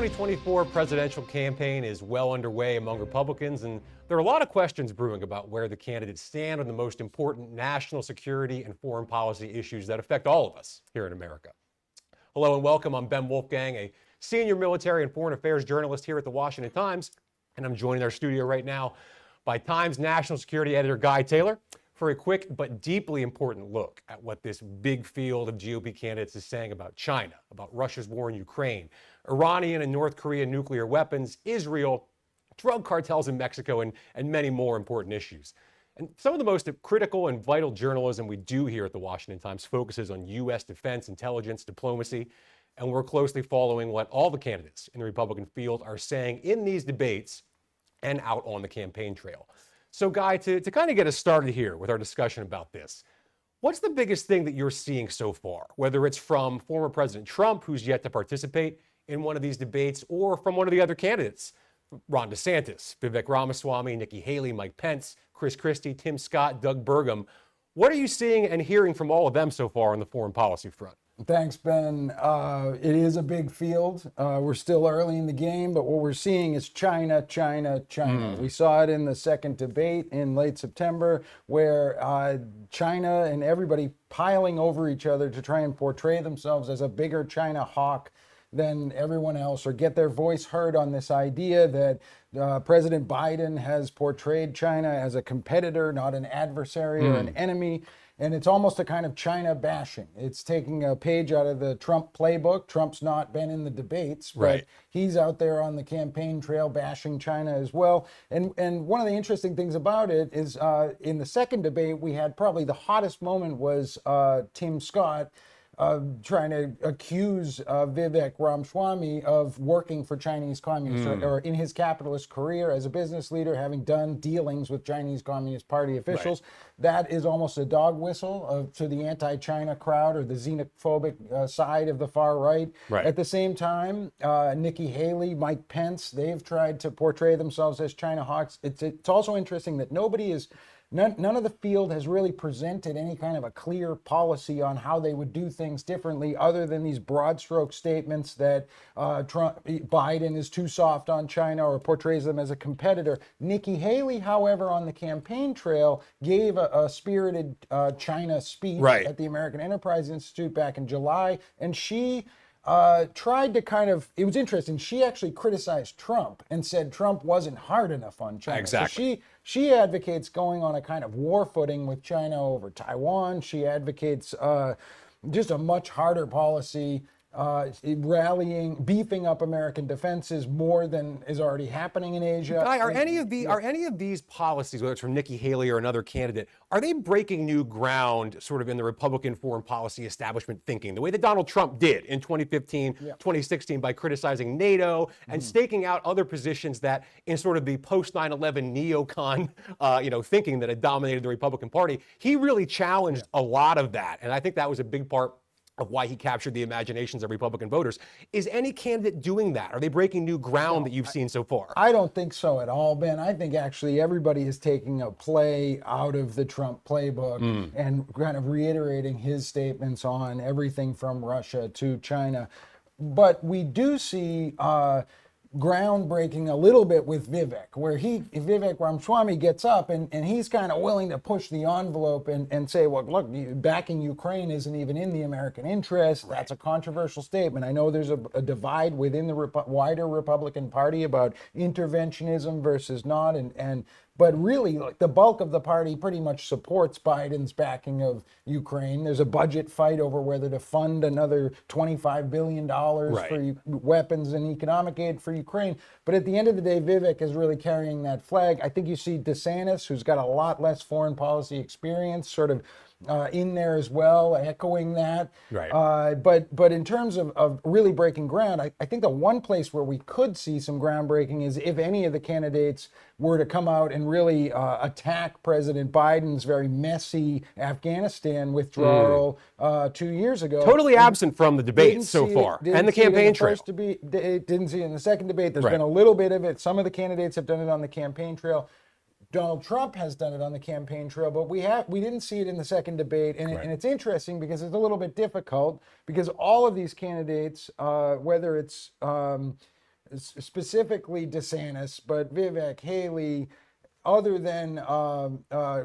2024 presidential campaign is well underway among Republicans, and there are a lot of questions brewing about where the candidates stand on the most important national security and foreign policy issues that affect all of us here in America. Hello and welcome. I'm Ben Wolfgang, a senior military and foreign affairs journalist here at the Washington Times, and I'm joined in our studio right now by Times national security editor Guy Taylor for a quick but deeply important look at what this big field of GOP candidates is saying about China, about Russia's war in Ukraine, Iranian and North Korean nuclear weapons, Israel, drug cartels in Mexico, and many more important issues. And some of the most critical and vital journalism we do here at the Washington Times focuses on U.S. defense, intelligence, diplomacy, and we're closely following what all the candidates in the Republican field are saying in these debates and out on the campaign trail. So, Guy, to kind of get us started here with our discussion about this, what's the biggest thing that you're seeing so far, whether it's from former President Trump, who's yet to participate in one of these debates, or from one of the other candidates, Ron DeSantis, Vivek Ramaswamy, Nikki Haley, Mike Pence, Chris Christie, Tim Scott, Doug Burgum? What are you seeing and hearing from all of them so far on the foreign policy front? Thanks, Ben. It is a big field. We're still early in the game, but what we're seeing is China, China, China. We saw it in the second debate in late September, where China and everybody piling over each other to try and portray themselves as a bigger China hawk than everyone else, or get their voice heard on this idea that President Biden has portrayed China as a competitor, not an adversary or an enemy. And it's almost a kind of China bashing. It's taking a page out of the Trump playbook. Trump's not been in the debates, but he's out there on the campaign trail bashing China as well. And one of the interesting things about it is in the second debate, we had probably the hottest moment was Tim Scott trying to accuse Vivek Ramaswamy of working for Chinese communists or in his capitalist career as a business leader, having done dealings with Chinese Communist Party officials. That is almost a dog whistle to the anti-China crowd or the xenophobic side of the far right. At the same time, Nikki Haley, Mike Pence, they've tried to portray themselves as China hawks. It's also interesting that none of the field has really presented any kind of a clear policy on how they would do things differently, other than these broad stroke statements that Biden is too soft on China or portrays them as a competitor. Nikki Haley, however, on the campaign trail gave a spirited China speech at the American Enterprise Institute back in July, and she tried to it was interesting. She actually criticized Trump and said Trump wasn't hard enough on China. Exactly. So she advocates going on a kind of war footing with China over Taiwan. She advocates just a much harder policy, beefing up American defenses more than is already happening in Asia. Guy, are any of these policies, whether it's from Nikki Haley or another candidate, are they breaking new ground sort of in the Republican foreign policy establishment thinking, the way that Donald Trump did in 2015, 2016 by criticizing NATO and staking out other positions that in sort of the post 9/11 neocon thinking that had dominated the Republican Party? He really challenged a lot of that, and I think that was a big part of why he captured the imaginations of Republican voters. Is any candidate doing that? Are they breaking new ground that you've seen so far? I don't think so at all, Ben. I think actually everybody is taking a play out of the Trump playbook and kind of reiterating his statements on everything from Russia to China. But we do see groundbreaking a little bit with Vivek, where Vivek Ramaswamy gets up and he's kind of willing to push the envelope and say, well, look, backing Ukraine isn't even in the American interest. That's a controversial statement. I know there's a divide within the wider Republican Party about interventionism versus not, but really, the bulk of the party pretty much supports Biden's backing of Ukraine. There's a budget fight over whether to fund another $25 billion for weapons and economic aid for Ukraine. But at the end of the day, Vivek is really carrying that flag. I think you see DeSantis, who's got a lot less foreign policy experience, sort of in there as well, echoing that. But in terms of really breaking ground, I think the one place where we could see some groundbreaking is if any of the candidates were to come out and really attack President Biden's very messy Afghanistan withdrawal 2 years ago. Totally absent from the debate so far and the campaign trail. Didn't see it in the second debate. There's been a little bit of it. Some of the candidates have done it on the campaign trail. Donald Trump has done it on the campaign trail, but we didn't see it in the second debate. And it's interesting because it's a little bit difficult because all of these candidates, whether it's specifically DeSantis, but Vivek, Haley, other than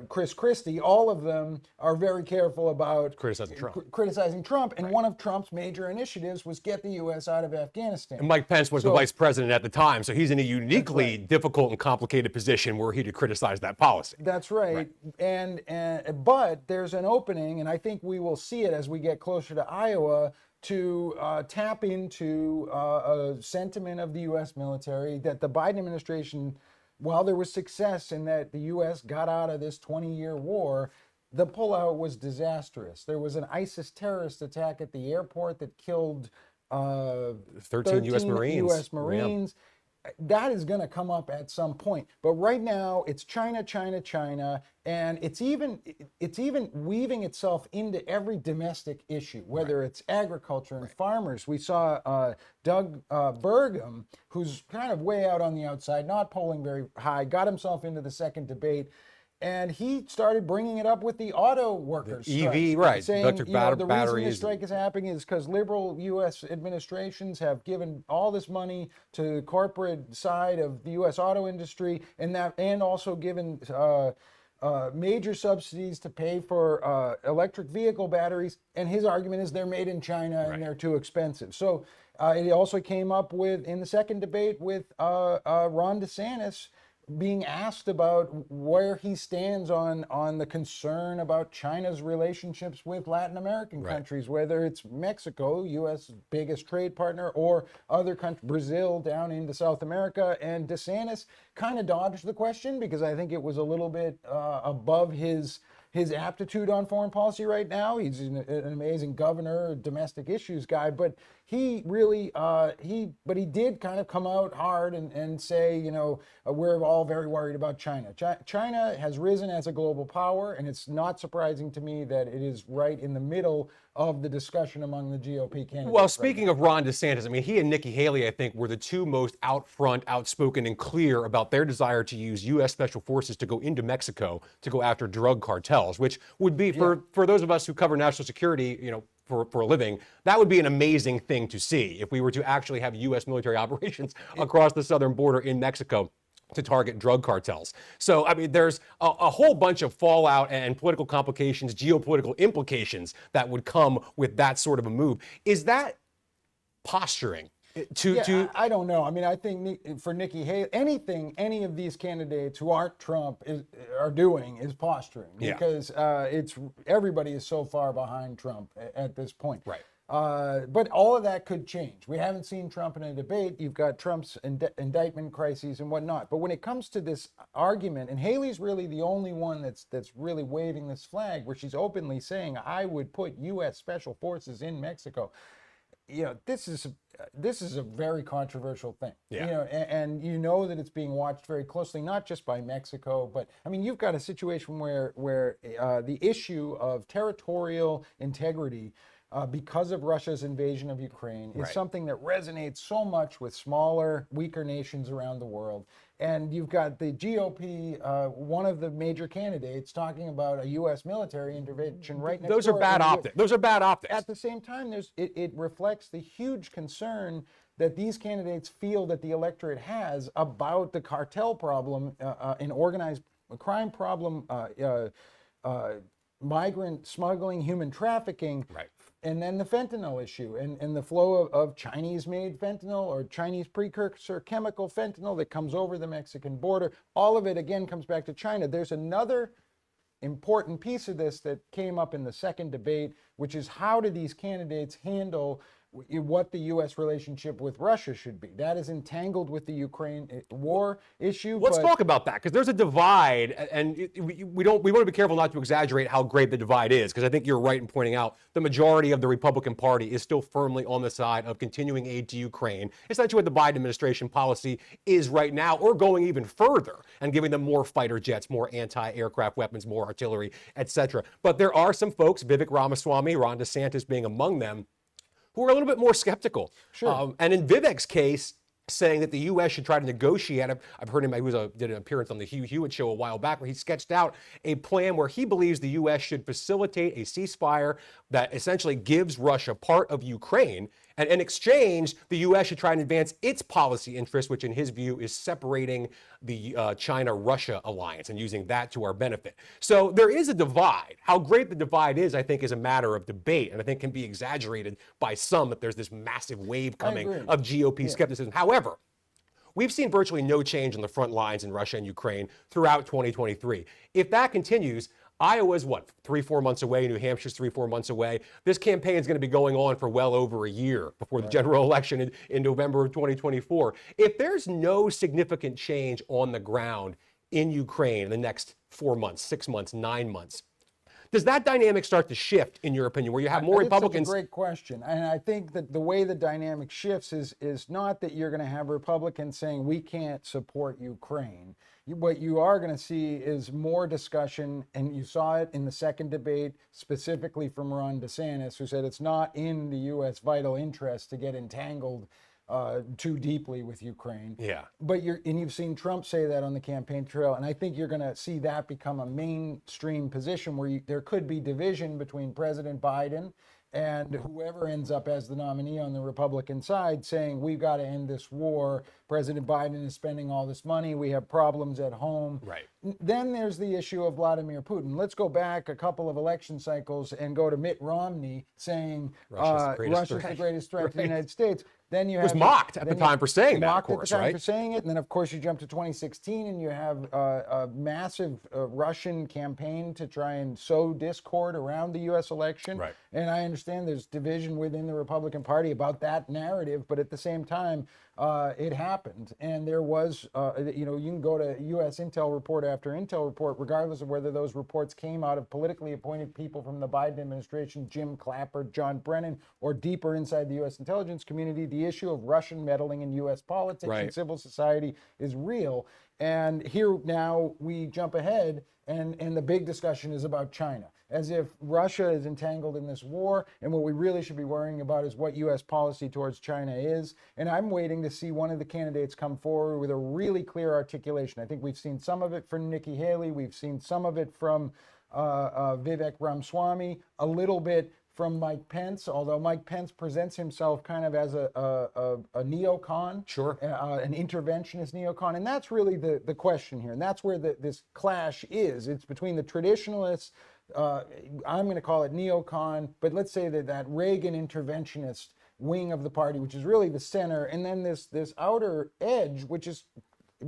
Chris Christie, all of them are very careful about criticizing Trump. And one of Trump's major initiatives was get the U.S. out of Afghanistan. And Mike Pence was the vice president at the time, so he's in a uniquely difficult and complicated position where he to criticize that policy. That's right. But there's an opening, and I think we will see it as we get closer to Iowa, to tap into a sentiment of the U.S. military that the Biden administration, while there was success in that the U.S. got out of this 20-year war, the pullout was disastrous. There was an ISIS terrorist attack at the airport that killed 13 U.S. Marines. That is going to come up at some point. But right now, it's China, China, China, and it's even weaving itself into every domestic issue, whether it's agriculture and farmers. We saw Doug Burgum, who's kind of way out on the outside, not polling very high, got himself into the second debate. And he started bringing it up with the auto workers. The EV, right. Saying, Electric the batteries. reason the strike is happening is because liberal U.S. administrations have given all this money to the corporate side of the U.S. auto industry, and also given major subsidies to pay for electric vehicle batteries. And his argument is they're made in China and they're too expensive. So it also came up with, in the second debate, with Ron DeSantis being asked about where he stands on the concern about China's relationships with Latin American countries, whether it's Mexico, U.S. biggest trade partner, or other countries, Brazil down into South America. And DeSantis kind of dodged the question because I think it was a little bit above his aptitude on foreign policy right now. He's an amazing governor, domestic issues guy, but he really, he did kind of come out hard and say, we're all very worried about China. China has risen as a global power, and it's not surprising to me that it is right in the middle of the discussion among the GOP candidates. Well, speaking of Ron DeSantis, I mean, he and Nikki Haley, I think, were the two most out front, outspoken, and clear about their desire to use U.S. Special Forces to go into Mexico to go after drug cartels, which would be, for those of us who cover national security, for a living, that would be an amazing thing to see if we were to actually have U.S. military operations across the southern border in Mexico to target drug cartels. So, I mean, there's a whole bunch of fallout and political complications, geopolitical implications that would come with that sort of a move. Is that posturing? I don't know. I mean, I think for Nikki Haley, anything any of these candidates who aren't Trump are doing is posturing because everybody is so far behind Trump at this point. Right. But all of that could change. We haven't seen Trump in a debate. You've got Trump's indictment crises and whatnot. But when it comes to this argument, and Haley's really the only one that's really waving this flag, where she's openly saying, "I would put U.S. Special Forces in Mexico." This is a very controversial thing. And that it's being watched very closely, not just by Mexico, but I mean, you've got a situation where the issue of territorial integrity because of Russia's invasion of Ukraine is something that resonates so much with smaller, weaker nations around the world. And you've got the GOP, one of the major candidates, talking about a U.S. military intervention right next door. Those are bad optics. Those are bad optics. At the same time, it reflects the huge concern that these candidates feel that the electorate has about the cartel problem, an organized crime problem, migrant smuggling, human trafficking. Right. And then the fentanyl issue and the flow of Chinese-made fentanyl or Chinese precursor chemical fentanyl that comes over the Mexican border. All of it, again, comes back to China. There's another important piece of this that came up in the second debate, which is how do these candidates handle what the U.S. relationship with Russia should be. That is entangled with the Ukraine war issue. Let's talk about that, because there's a divide, and we want to be careful not to exaggerate how great the divide is, because I think you're right in pointing out the majority of the Republican Party is still firmly on the side of continuing aid to Ukraine. Essentially what the Biden administration policy is right now, or going even further and giving them more fighter jets, more anti-aircraft weapons, more artillery, etc. But there are some folks, Vivek Ramaswamy, Ron DeSantis being among them, who are a little bit more skeptical. Sure. And in Vivek's case, saying that the U.S. should try to negotiate. I've heard him, did an appearance on the Hugh Hewitt show a while back, where he sketched out a plan where he believes the U.S. should facilitate a ceasefire that essentially gives Russia part of Ukraine And in exchange, the U.S. should try and advance its policy interests, which in his view is separating the China-Russia alliance and using that to our benefit. So there is a divide. How great the divide is, I think, is a matter of debate, and I think can be exaggerated by some that there's this massive wave coming of GOP skepticism. However, we've seen virtually no change on the front lines in Russia and Ukraine throughout 2023. If that continues, Iowa's what, 3-4 months away, New Hampshire's 3-4 months away. This campaign is going to be going on for well over a year before the general election in November of 2024. If there's no significant change on the ground in Ukraine in the next 4 months, 6 months, 9 months, does that dynamic start to shift, in your opinion, where you have more Republicans? That's a great question. And I think that the way the dynamic shifts is not that you're going to have Republicans saying we can't support Ukraine. What you are going to see is more discussion, and you saw it in the second debate, specifically from Ron DeSantis, who said it's not in the U.S. vital interest to get entangled too deeply with Ukraine. Yeah. But you've seen Trump say that on the campaign trail, and I think you're going to see that become a mainstream position where there could be division between President Biden and whoever ends up as the nominee on the Republican side, saying we've got to end this war. President Biden is spending all this money. We have problems at home. Right. Then there's the issue of Vladimir Putin. Let's go back a couple of election cycles and go to Mitt Romney saying Russia's the greatest threat to the United States. Then you have, was mocked at the time for saying that, of course, right? For saying it, and then of course you jump to 2016, and you have a massive Russian campaign to try and sow discord around the U.S. election. Right. And I understand there's division within the Republican Party about that narrative, but at the same time, it happened, and there was, you can go to U.S. intel report after intel report, regardless of whether those reports came out of politically appointed people from the Biden administration, Jim Clapper, John Brennan, or deeper inside the U.S. intelligence community. The issue of Russian meddling in U.S. politics and civil society is real. And here now we jump ahead, and the big discussion is about China, as if Russia is entangled in this war, and what we really should be worrying about is what U.S. policy towards China is. And I'm waiting to see one of the candidates come forward with a really clear articulation. I think we've seen some of it from Nikki Haley. We've seen some of it from Vivek Ramaswamy, a little bit from Mike Pence, although Mike Pence presents himself kind of as a neocon, an interventionist neocon, and that's really the question here, and that's where this clash is. It's between the traditionalists, I'm going to call it neocon, but let's say that Reagan interventionist wing of the party, which is really the center, and then this outer edge, which is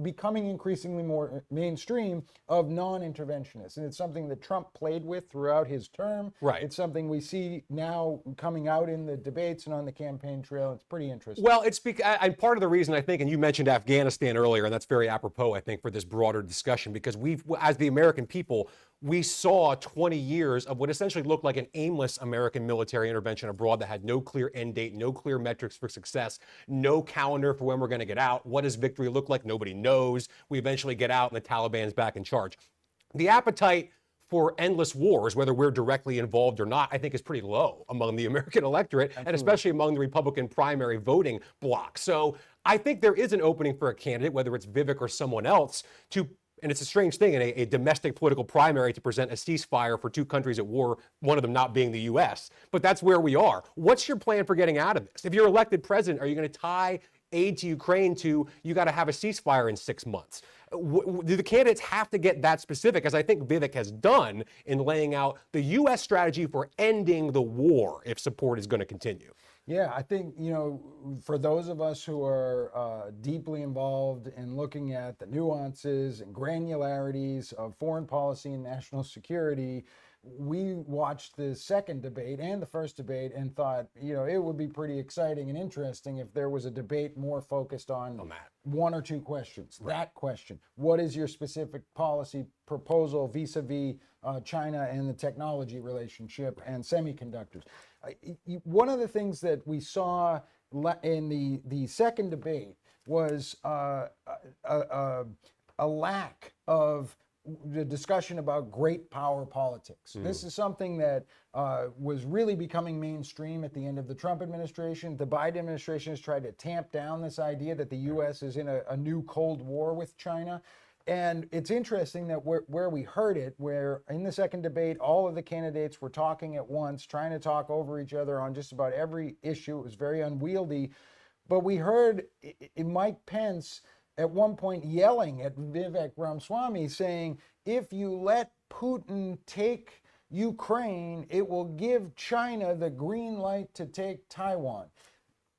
becoming increasingly more mainstream, of non-interventionists. And it's something that Trump played with throughout his term. Right. It's something we see now coming out in the debates and on the campaign trail. It's pretty interesting. Well, and part of the reason I think, and you mentioned Afghanistan earlier, and that's very apropos, I think, for this broader discussion, because as the American people, we saw 20 years of what essentially looked like an aimless American military intervention abroad that had no clear end date, no clear metrics for success, no calendar for when we're going to get out. What does victory look like? Nobody knows. We eventually get out and the Taliban's back in charge. The appetite for endless wars, whether we're directly involved or not, I think is pretty low among the American electorate, and especially among the Republican primary voting bloc. So I think there is an opening for a candidate, whether it's Vivek or someone else, and it's a strange thing in a domestic political primary to present a ceasefire for two countries at war, one of them not being the U.S. But that's where we are. What's your plan for getting out of this? If you're elected president, are you going to tie aid to Ukraine to you got to have a ceasefire in 6 months? Do the candidates have to get that specific, as I think Vivek has done in laying out the U.S. strategy for ending the war if support is going to continue? Yeah, I think, for those of us who are deeply involved in looking at the nuances and granularities of foreign policy and national security, we watched the second debate and the first debate and thought, it would be pretty exciting and interesting if there was a debate more focused on one or two questions. Right. That question, what is your specific policy proposal vis-a-vis China and the technology relationship and semiconductors? One of the things that we saw in the second debate was a lack of the discussion about great power politics. This is something that was really becoming mainstream at the end of the Trump administration. The Biden administration has tried to tamp down this idea that the U.S. is in a new Cold War with China. And it's interesting that where we heard it, where in the second debate, all of the candidates were talking at once, trying to talk over each other on just about every issue. It was very unwieldy. But we heard Mike Pence at one point yelling at Vivek Ramaswamy saying, if you let Putin take Ukraine, it will give China the green light to take Taiwan.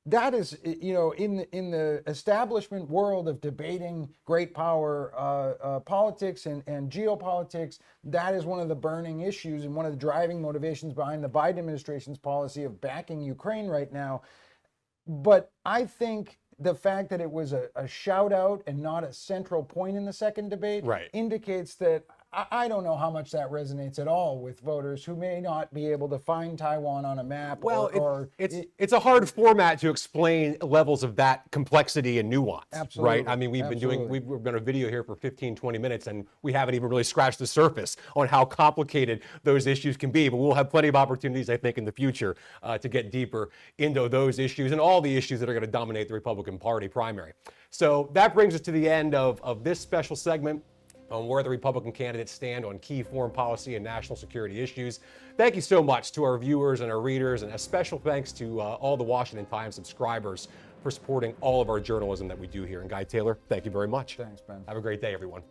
That is, in the establishment world of debating great power politics and geopolitics, that is one of the burning issues and one of the driving motivations behind the Biden administration's policy of backing Ukraine right now. But I think the fact that it was a shout out and not a central point in the second debate indicates that I don't know how much that resonates at all with voters who may not be able to find Taiwan on a map. Well, it's a hard format to explain levels of that complexity and nuance. Absolutely. Right? I mean, we've been a video here for 15, 20 minutes, and we haven't even really scratched the surface on how complicated those issues can be. But we'll have plenty of opportunities, I think, in the future to get deeper into those issues and all the issues that are going to dominate the Republican Party primary. So that brings us to the end of this special segment on where the Republican candidates stand on key foreign policy and national security issues. Thank you so much to our viewers and our readers, and a special thanks to all the Washington Times subscribers for supporting all of our journalism that we do here. And Guy Taylor, thank you very much. Thanks, Ben. Have a great day, everyone.